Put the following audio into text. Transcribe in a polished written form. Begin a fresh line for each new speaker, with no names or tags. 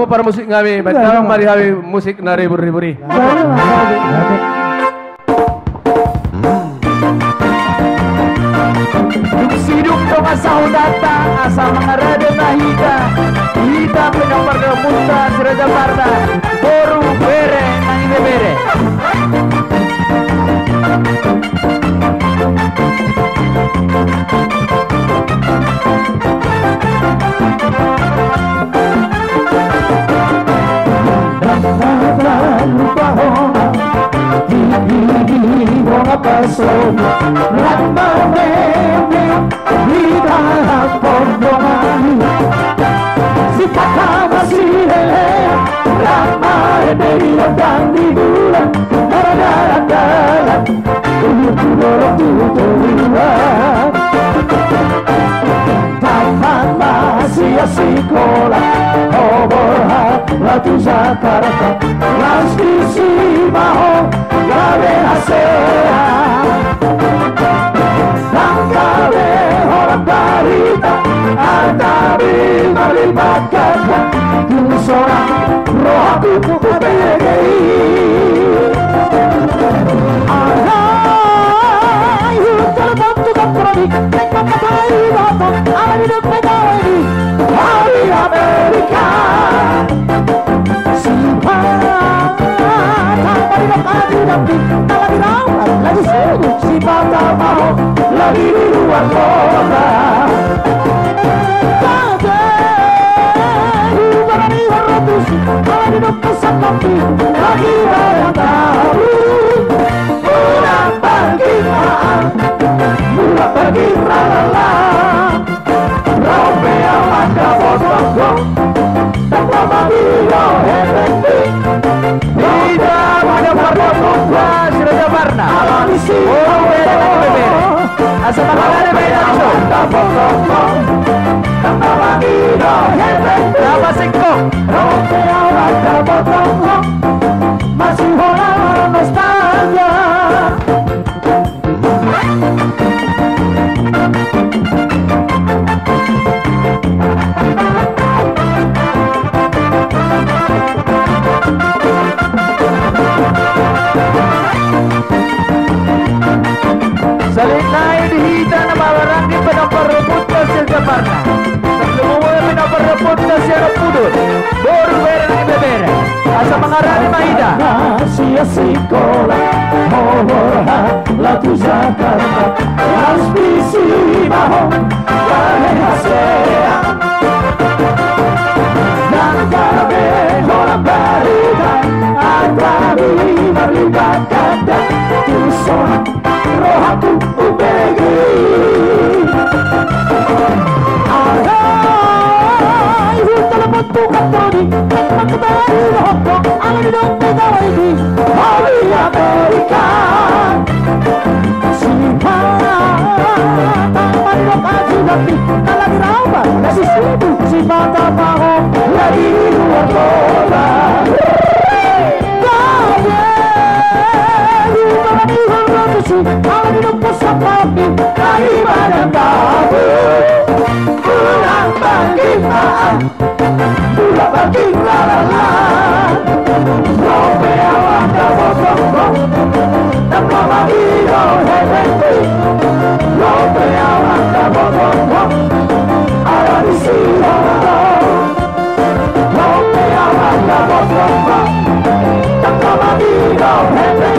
Kamu para musik kami, baca mari hari musik nari buri-buri.
Hidup dong asal datang, asal mengarada mahita. Kita penyopar ke muta Siraja Parda. Boru bere, nang ini bere.
Sekolah oborha latu Jakarta lastisi maho gawe hasea langkawe orang barita antabi melibatkan seorang roh aku kupegei alai hutan bentuk kronik nekmat bayi datang ala hidup megawai hari Amerika Sifat tanpa dilokasi tapi tak lagi rawat lagi sibuk sifat tak mau lagi di luar kota Kade Barani Haratus kalau hidup pesan tapi lagi banyak tahu Pulang pergi maaf Pulang pergi ralala Rompea maka bodoh tanpa mabilo hebat
Tidak pada Parda Siraja Parda. Oh bere nang ini bere. Asal mengarada mahita itu.
tanpa mabilo hebat
Nama singkong.
Rompea maka bodoh masih orang nostalgia
Salinay dihita na mawaranggi pinaparepot na Siraja Parda. Lumumula pinaparepot na Sierra Pudut. Boru bere nang ibebere. Asal mengarada mahita.
Sia sekolah Moborha latu Jakarta Laspisi maho Gahe hasea Dan kabe orang barita Agrabi melibatkan dan Tuson rohaku ubegi Alai hutan bentuk katroni Nekmat bayi hotdog ala hidup megawai di hari Amerika Sifat tanpa dilokasi tapi tak lagi rawat masih sibuk sifat tak mau lagi di luar kota Kade Barani Haratus kalau hidup pesan tapi lagi banyak tabu Pulang pergi maaf Pulang pergi lalala Rompea wanda bodoh tanpa mabilo hebat Rompea wanda bodoh ala di sini Rompea wanda bodoh tanpa mabilo hebat